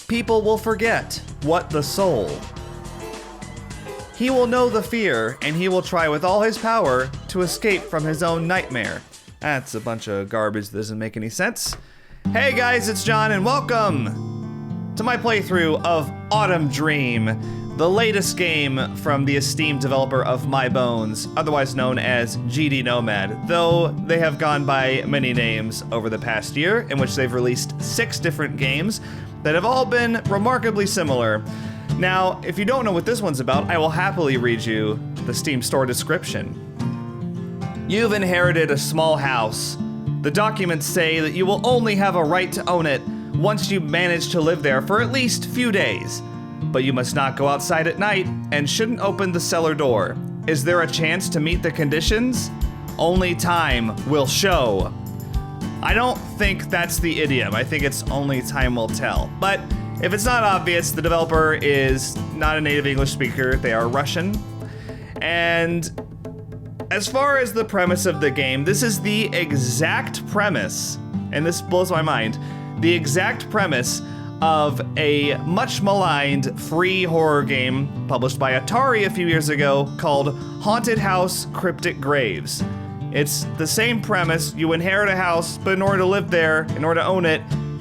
People will forget what the soul. He will know the fear, and he will try with all his power to escape from his own nightmare. That's a bunch of garbage that doesn't make any sense. Hey guys, it's John, and welcome to my playthrough of Autumn Dream, the latest game from the esteemed developer of My Bones, otherwise known as GD Nomad, though they have gone by many names over the past year, in which they've released 6 different games that have all been remarkably similar. Now, if you don't know what this one's about, I will happily read you the Steam store description. You've inherited a small house. The documents say that you will only have a right to own it once you manage to live there for at least a few days. But you must not go outside at night and shouldn't open the cellar door. Is there a chance to meet the conditions? Only time will show. I don't think that's the idiom. I think it's only time will tell. But if it's not obvious, the developer is not a native English speaker. They are Russian. And as far as the premise of the game, this is the exact premise, and this blows my mind, the exact premise of a much maligned free horror game published by Atari a few years ago called Haunted House Cryptic Graves. It's the same premise. You inherit a house, but in order to live there, in order to own it,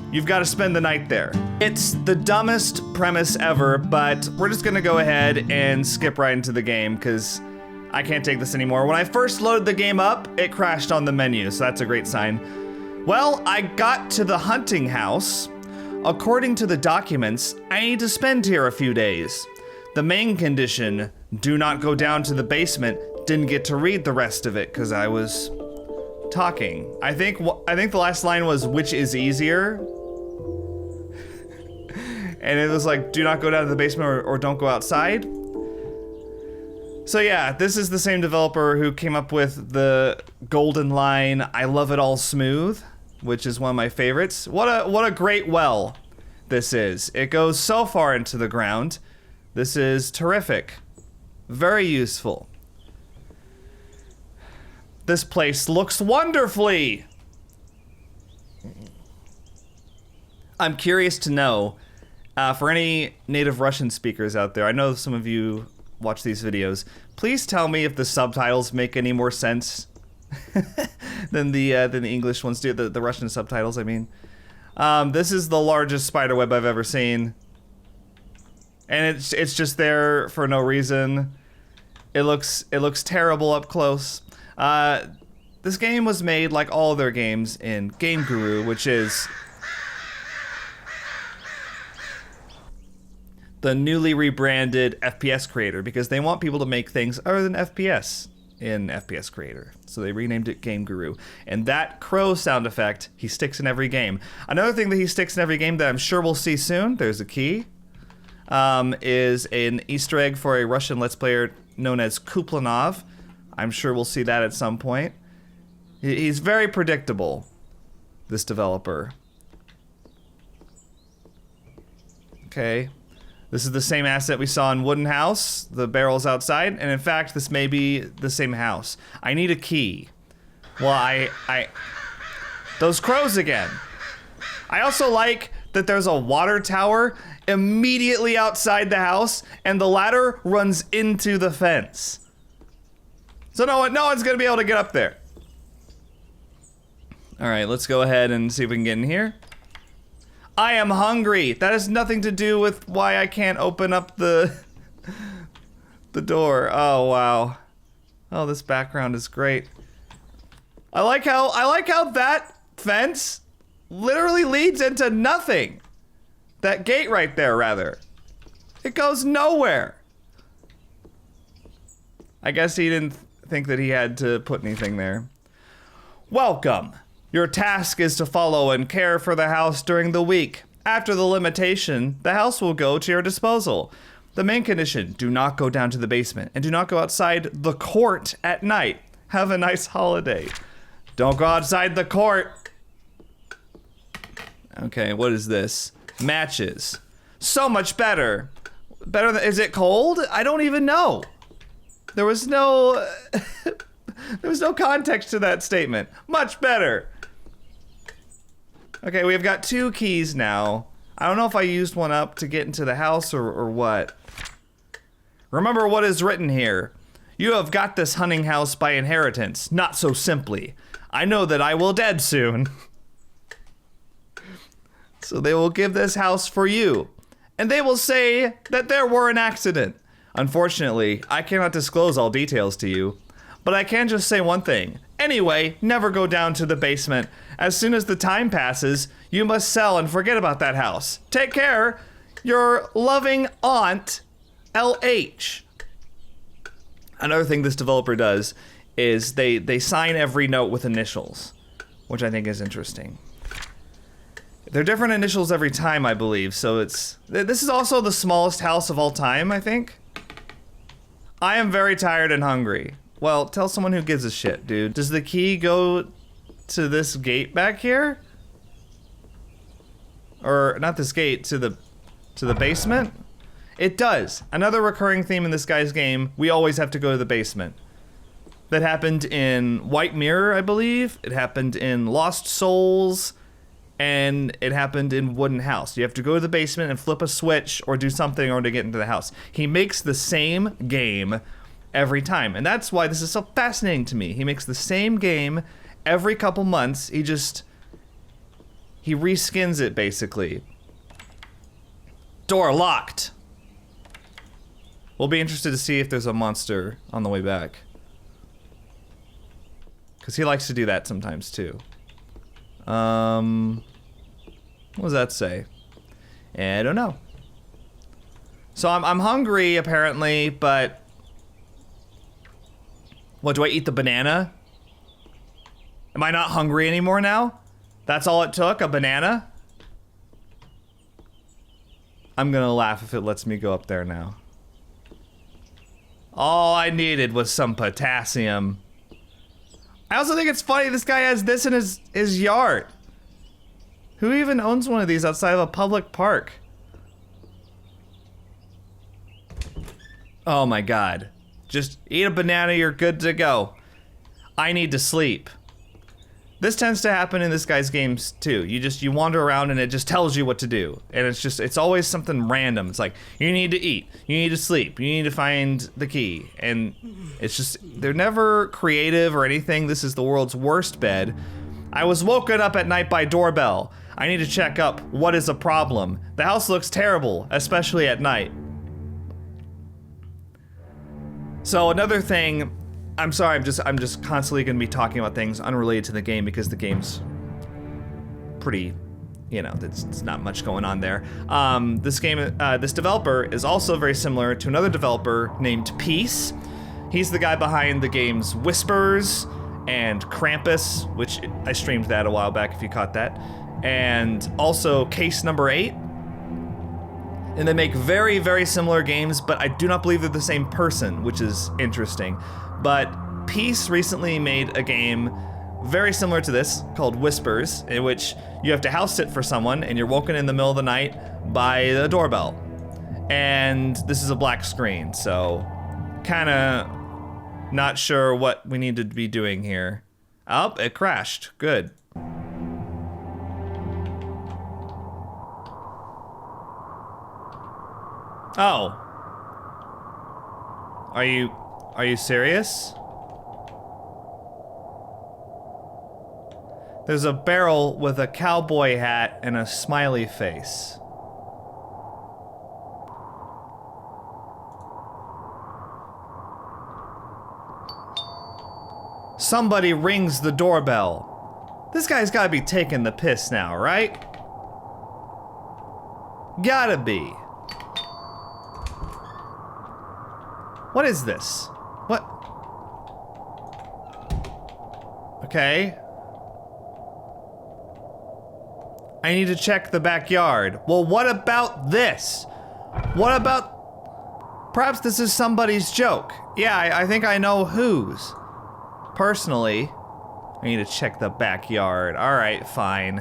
you've got to spend the night there. It's the dumbest premise ever, but we're just gonna go ahead and skip right into the game because I can't take this anymore. When I first loaded the game up, it crashed on the menu, so that's a great sign. Well, I got to the hunting house. According to the documents, I need to spend here a few days. The main condition, do not go down to the basement, didn't get to read the rest of it because I was talking. I think the last line was, which is easier? And it was like, do not go down to the basement or don't go outside. So yeah, this is the same developer who came up with the golden line, I love it all smooth, which is one of my favorites. What a great well this is. It goes so far into the ground. This is terrific. Very useful. This place looks wonderfully. I'm curious to know, for any native Russian speakers out there, I know some of you watch these videos, please tell me if the subtitles make any more sense than the English ones do, the Russian subtitles, I mean. This is the largest spider web I've ever seen. And it's just there for no reason. It looks terrible up close. This game was made like all their games in Game Guru, which is the newly rebranded FPS Creator, because they want people to make things other than FPS in FPS Creator. So they renamed it Game Guru. And that crow sound effect, he sticks in every game. Another thing that he sticks in every game that I'm sure we'll see soon, there's a key, is an Easter egg for a Russian Let's Player known as Kuplanov. I'm sure we'll see that at some point. He's very predictable, this developer. Okay. This is the same asset we saw in Wooden House, the barrels outside, and in fact, this may be the same house. I need a key. Well, those crows again. I also like that there's a water tower immediately outside the house, and the ladder runs into the fence. So no one's gonna be able to get up there. All right, let's go ahead and see if we can get in here. I am hungry. That has nothing to do with why I can't open up the door. Oh wow. Oh, this background is great. I like how that fence literally leads into nothing. That gate right there, rather. It goes nowhere. I guess he didn't think that he had to put anything there. Welcome. Your task is to follow and care for the house during the week. After the limitation, the house will go to your disposal. The main condition, do not go down to the basement and do not go outside the court at night. Have a nice holiday. Don't go outside the court. Okay, what is this? Matches. So much better. Better than, is it cold? I don't even know. There was no context to that statement. Much better. Okay, we've got 2 keys now. I don't know if I used one up to get into the house or what. Remember what is written here. You have got this hunting house by inheritance, not so simply. I know that I will dead soon. So they will give this house for you. And they will say that there were an accident. Unfortunately, I cannot disclose all details to you. But I can just say one thing. Anyway, never go down to the basement. As soon as the time passes, you must sell and forget about that house. Take care. Your loving aunt, LH. Another thing this developer does is they sign every note with initials, which I think is interesting. They're different initials every time, I believe, so this is also the smallest house of all time, I think. I am very tired and hungry. Well, tell someone who gives a shit, dude. Does the key go to this gate back here? Or not this gate, to the basement? It does. Another recurring theme in this guy's game, we always have to go to the basement. That happened in White Mirror, I believe. It happened in Lost Souls. And it happened in Wooden House. You have to go to the basement and flip a switch or do something in order to get into the house. He makes the same game every time. And that's why this is so fascinating to me. He makes the same game every couple months. He reskins it, basically. Door locked. We'll be interested to see if there's a monster on the way back. Because he likes to do that sometimes, too. What does that say? I don't know. So I'm hungry, apparently, but... What, do I eat the banana? Am I not hungry anymore now? That's all it took, a banana? I'm gonna laugh if it lets me go up there now. All I needed was some potassium. I also think it's funny this guy has this in his yard. Who even owns one of these outside of a public park? Oh my god. Just eat a banana, you're good to go. I need to sleep. This tends to happen in this guy's games too. You wander around and it just tells you what to do. And it's always something random. It's like, you need to eat, you need to sleep, you need to find the key. And it's just, they're never creative or anything. This is the world's worst bed. I was woken up at night by doorbell. I need to check up. What is the problem? The house looks terrible, especially at night. So another thing, I'm sorry, I'm just constantly gonna be talking about things unrelated to the game because the game's pretty, you know, it's not much going on there. This developer is also very similar to another developer named Peace. He's the guy behind the games Whispers and Krampus, which I streamed that a while back if you caught that. And also Case Number 8. And they make very, very similar games, but I do not believe they're the same person, which is interesting. But Peace recently made a game very similar to this called Whispers, in which you have to house sit for someone and you're woken in the middle of the night by the doorbell. And this is a black screen, so kinda not sure what we need to be doing here. Oh, it crashed. Good. Oh. Are you serious? There's a barrel with a cowboy hat and a smiley face. Somebody rings the doorbell. This guy's gotta be taking the piss now, right? Gotta be. What is this? What? Okay. I need to check the backyard. Well, what about this? What about... Perhaps this is somebody's joke. Yeah, I think I know whose. Personally, I need to check the backyard. All right, fine.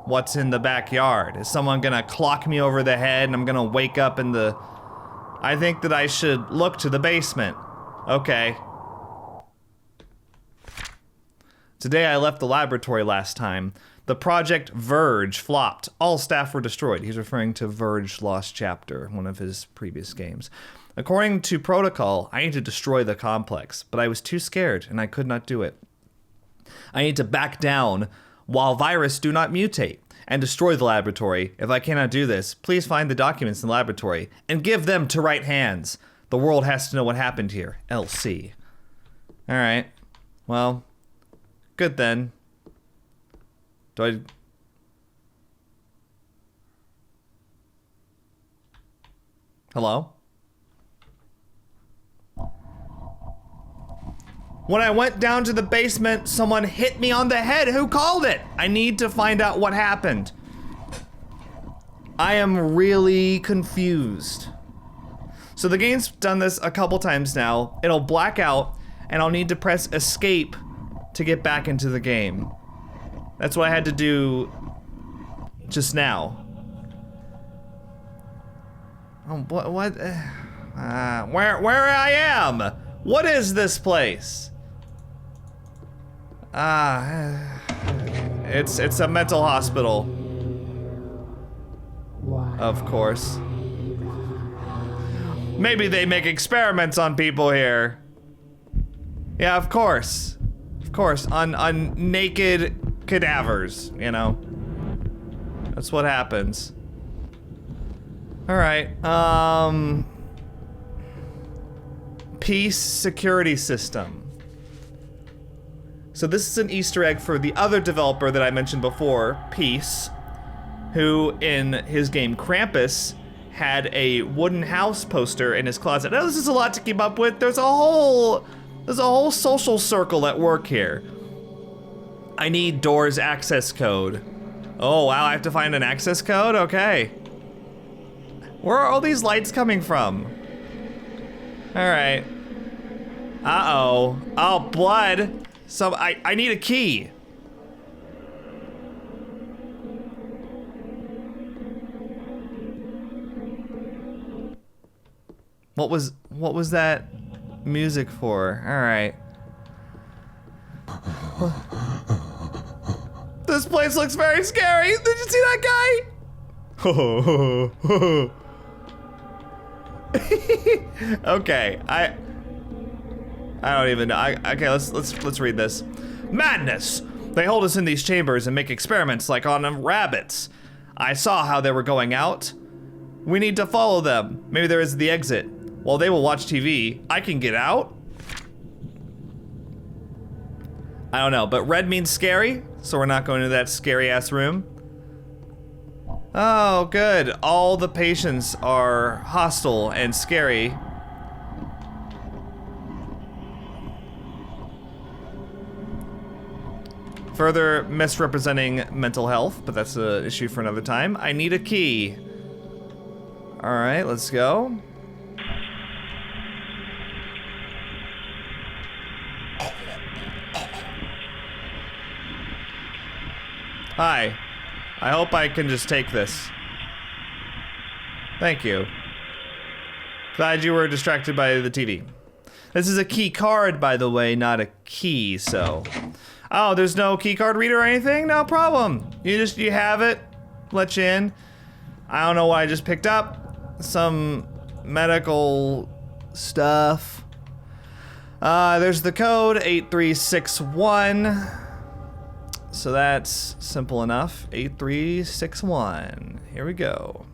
What's in the backyard? Is someone gonna clock me over the head and I'm gonna wake up in the... I think that I should look to the basement. Okay. Today I left the laboratory last time. The Project Verge flopped. All staff were destroyed. He's referring to Verge Lost Chapter, one of his previous games. According to protocol, I need to destroy the complex, but I was too scared and I could not do it. I need to back down while virus do not mutate and destroy the laboratory. If I cannot do this, please find the documents in the laboratory and give them to right hands. The world has to know what happened here. LC. All right. Well, good then. Do I... Hello? When I went down to the basement, someone hit me on the head. Who called it? I need to find out what happened. I am really confused. So the game's done this a couple times now. It'll black out, and I'll need to press escape to get back into the game. That's what I had to do just now. Oh, what? Where I am? What is this place? It's a mental hospital. Of course. Maybe they make experiments on people here. Yeah, of course. Of course, on naked cadavers, you know. That's what happens. All right. Peace security system. So this is an Easter egg for the other developer that I mentioned before, Peace, who in his game Krampus had a wooden house poster in his closet. Now this is a lot to keep up with. There's a whole social circle at work here. I need doors access code. Oh wow, I have to find an access code? Okay. Where are all these lights coming from? All right. Uh-oh. Oh, blood. So I need a key. What was that music for? All right. This place looks very scary. Did you see that guy? Okay, I don't even know. Okay, let's read this. Madness! They hold us in these chambers and make experiments like on rabbits. I saw how they were going out. We need to follow them. Maybe there is the exit. While they will watch TV, I can get out? I don't know, but red means scary, so we're not going to that scary ass room. Oh, good. All the patients are hostile and scary. Further misrepresenting mental health, but that's an issue for another time. I need a key. All right, let's go. Hi. I hope I can just take this. Thank you. Glad you were distracted by the TV. This is a key card, by the way, not a key, so. Oh, there's no key card reader or anything? No problem. You have it, let you in. I don't know what I just picked up. Some medical stuff. There's the code, 8361. So that's simple enough. 8361. Here we go.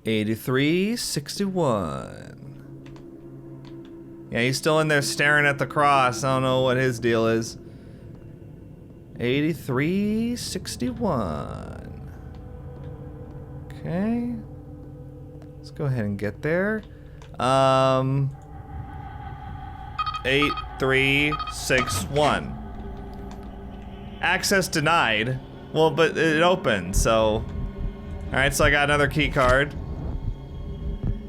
8361. Yeah, he's still in there staring at the cross. I don't know what his deal is. 8361. Okay. Let's go ahead and get there. 8361. Access denied. Well, but it opened, so. Alright, so I got another key card.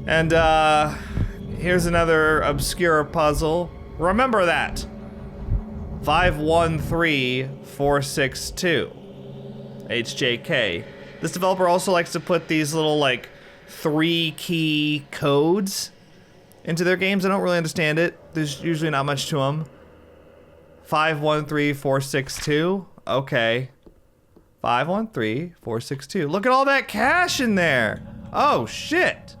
And here's another obscure puzzle. Remember that. 513462. HJK. This developer also likes to put these little like 3-key codes into their games. I don't really understand it. There's usually not much to them. 513462. Okay. 513462. Look at all that cash in there. Oh shit.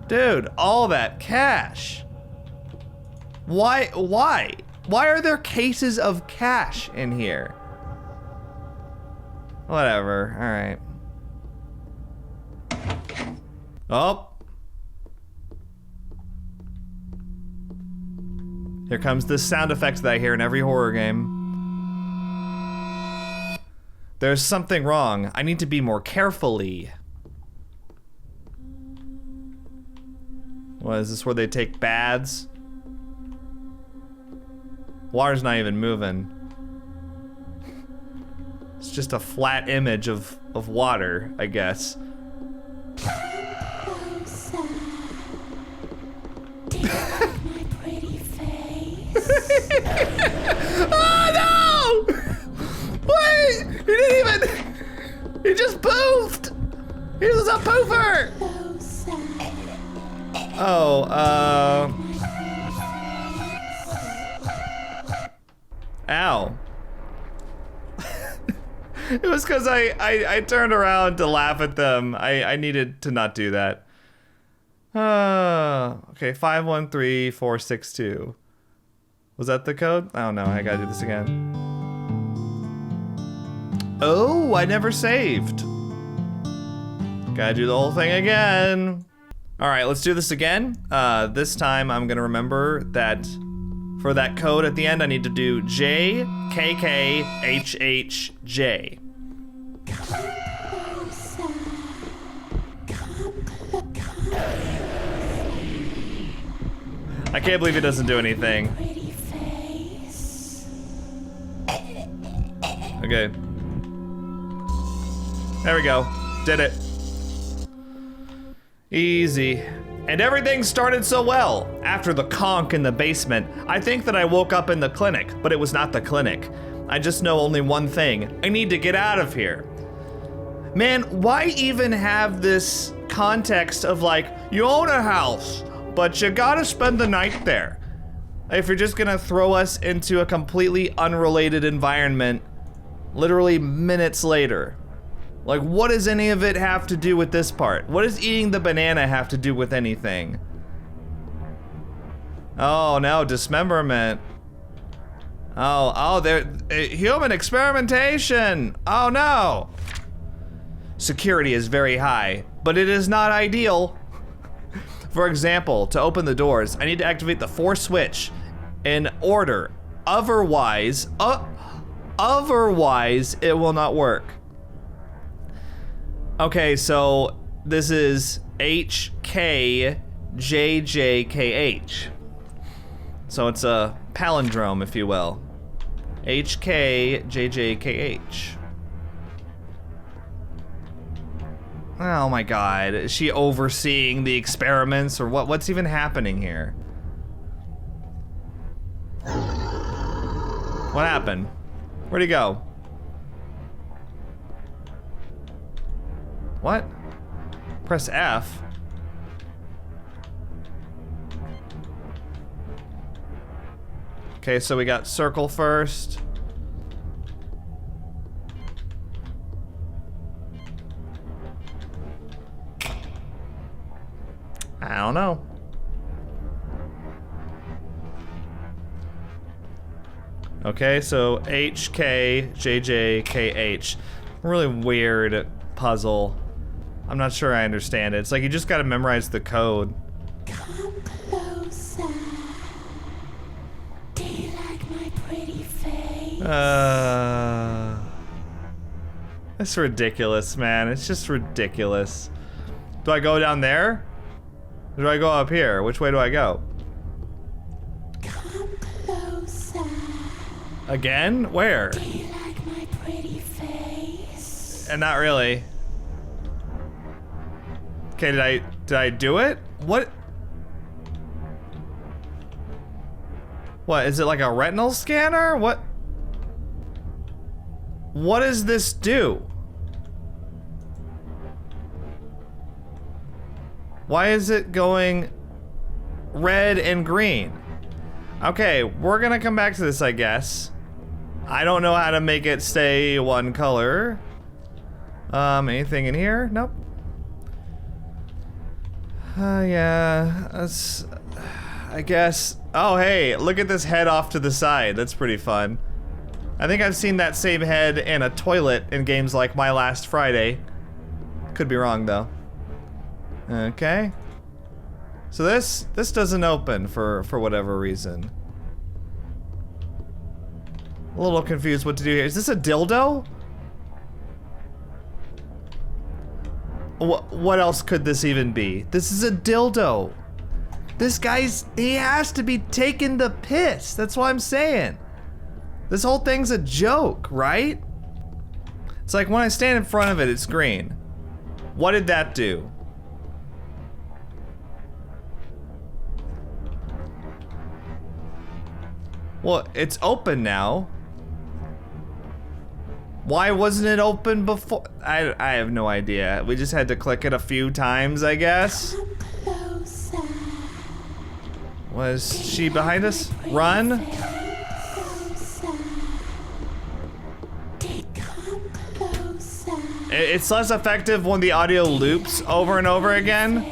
Dude, all that cash. Why are there cases of cash in here? Whatever, all right. Oh. Here comes this sound effect that I hear in every horror game. There's something wrong. I need to be more carefully. What, is this where they take baths? Water's not even moving. It's just a flat image of water, I guess. My pretty face. Oh no! Wait! He didn't even... He just poofed! He was a poofer! Oh, ow. It was because I turned around to laugh at them. I needed to not do that. Okay, 513462. Was that the code? Oh no, I gotta do this again. Oh, I never saved. Gotta do the whole thing again. All right, let's do this again. This time I'm gonna remember that for that code at the end, I need to do JKKHHJ. I can't believe it doesn't do anything. Pretty face. Okay. There we go. Did it. Easy. And everything started so well. After the conch in the basement, I think that I woke up in the clinic, but it was not the clinic. I just know only one thing. I need to get out of here. Man, why even have this context of like, you own a house, but you gotta spend the night there? If you're just gonna throw us into a completely unrelated environment, literally minutes later. Like, what does any of it have to do with this part? What does eating the banana have to do with anything? Oh no, dismemberment. Oh, there, human experimentation. Oh no. Security is very high, but it is not ideal. For example, to open the doors, I need to activate the 4 switch in order. Otherwise, it will not work. Okay, so this is HKJJKH. So it's a palindrome, if you will. HKJJKH. Oh my god, is she overseeing the experiments or what? What's even happening here? What happened? Where'd he go? What? Press F. Okay, so we got circle first. I don't know. Okay, so HKJJKH. Really weird puzzle. I'm not sure I understand it. It's like you just gotta memorize the code. Come closer. Do you like my pretty face? That's ridiculous, man. It's just ridiculous. Do I go down there? Or do I go up here? Which way do I go? Come closer. Again? Where? Do you like my pretty face? And not really. Okay, did I do it? What? What, is it like a retinal scanner? What does this do? Why is it going red and green? Okay, we're gonna come back to this, I guess. I don't know how to make it stay one color. Anything in here? Nope. Yeah, that's... I guess... Oh, hey, look at this head off to the side. That's pretty fun. I think I've seen that same head in a toilet in games like My Last Friday. Could be wrong, though. Okay. So this doesn't open for whatever reason. A little confused what to do here. Is this a dildo? What else could this even be? This is a dildo. This guy's, he has to be taking the piss. That's what I'm saying. This whole thing's a joke, right? It's like when I stand in front of it, it's green. What did that do? Well, it's open now. Why wasn't it open before? I have no idea. We just had to click it a few times, I guess. Come closer. Was she behind us? Run? Closer. Come closer. It's less effective when the audio loops over and over again.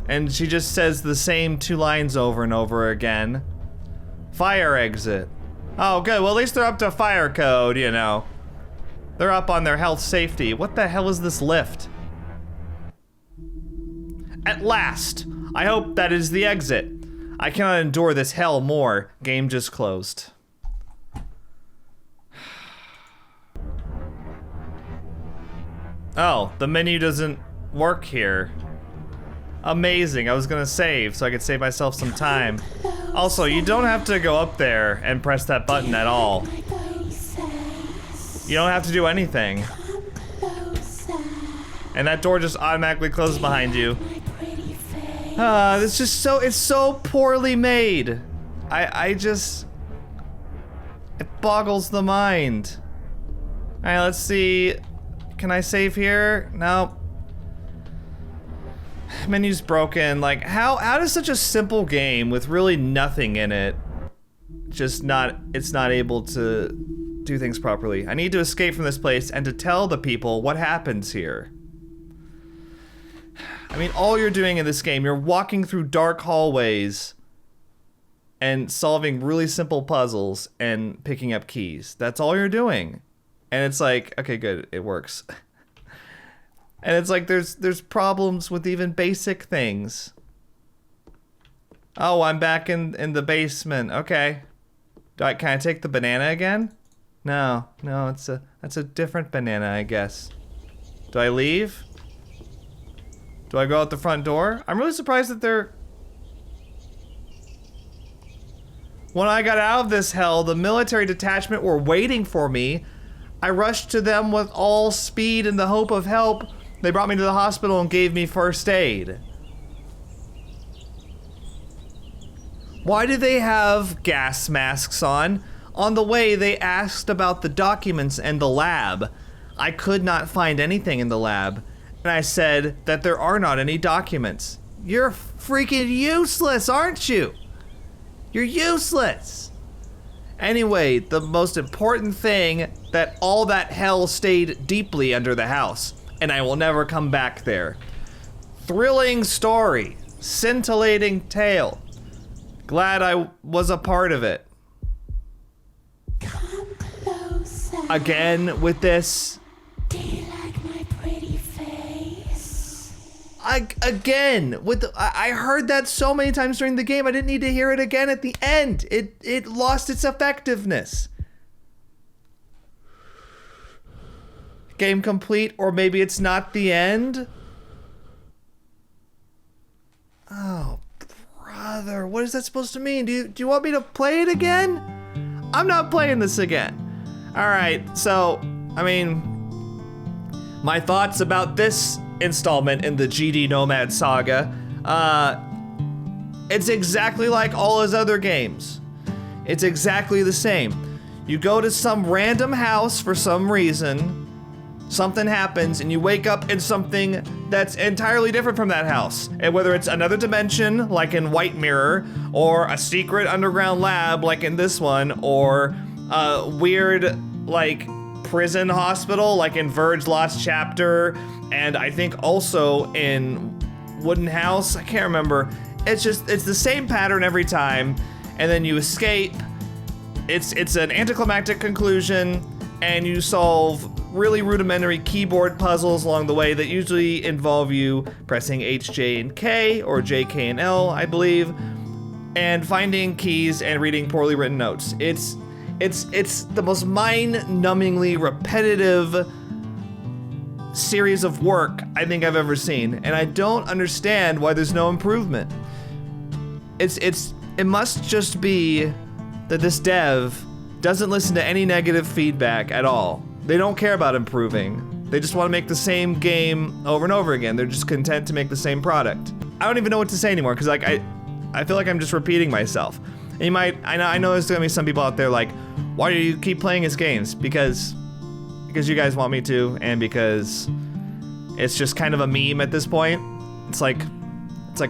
And she just says the same 2 lines over and over again. Fire exit. Oh, good. Well, at least they're up to fire code, you know. They're up on their health safety. What the hell is this lift? At last! I hope that is the exit. I cannot endure this hell more. Game just closed. Oh, the menu doesn't work here. Amazing. I was gonna save so I could save myself some time. Also, you don't have to go up there and press that button at all. You don't have to do anything. And that door just automatically closes behind you. It's just so, it's so poorly made. I just, it boggles the mind. All right, let's see. Can I save here? No. Menu's broken. Like, how does such a simple game with really nothing in it just not, it's not able to do things properly? I need to escape from this place and to tell the people what happens here. I mean, all you're doing in this game, you're walking through dark hallways and solving really simple puzzles and picking up keys. That's all you're doing. And it's like, okay, good, it works. And it's like there's problems with even basic things. Oh, I'm back in the basement. Okay. Can I take the banana again? No, that's a different banana, I guess. Do I leave? Do I go out the front door? I'm really surprised that they're... When I got out of this hell, the military detachment were waiting for me. I rushed to them with all speed in the hope of help. They brought me to the hospital and gave me first aid. Why do they have gas masks on? On the way, they asked about the documents and the lab. I could not find anything in the lab. And I said that there are not any documents. You're freaking useless, aren't you? You're useless. Anyway, the most important thing, that all that hell stayed deeply under the house, and I will never come back there. Thrilling story, scintillating tale. Glad I was a part of it. Come closer. Again with this. Do you like my pretty face? Again with the, I heard that so many times during the game. I didn't need to hear it again at the end. It lost its effectiveness. Game complete, or maybe it's not the end. Oh, brother, what is that supposed to mean? Do you want me to play it again? I'm not playing this again. All right, so, I mean, my thoughts about this installment in the GD Nomad saga, it's exactly like all his other games. It's exactly the same. You go to some random house for some reason, something happens and you wake up in something that's entirely different from that house. And whether it's another dimension, like in White Mirror, or a secret underground lab, like in this one, or a weird, like, prison hospital, like in Verge Lost Chapter, and I think also in Wooden House, I can't remember. It's the same pattern every time, and then you escape. It's an anticlimactic conclusion, and you solve really rudimentary keyboard puzzles along the way that usually involve you pressing H, J, and K, or J, K, and L, I believe, and finding keys and reading poorly written notes. It's the most mind-numbingly repetitive series of work I think I've ever seen, and I don't understand why there's no improvement. It must just be that this dev doesn't listen to any negative feedback at all. They don't care about improving. They just want to make the same game over and over again. They're just content to make the same product. I don't even know what to say anymore, because like I feel like I'm just repeating myself. And you might, I know there's gonna be some people out there like, why do you keep playing his games? Because you guys want me to, and because it's just kind of a meme at this point. It's like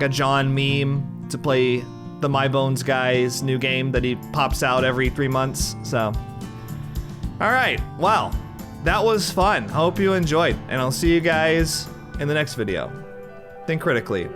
a John meme to play the My Bones guy's new game that he pops out every 3 months, so. All right, well, that was fun. Hope you enjoyed, and I'll see you guys in the next video. Think critically.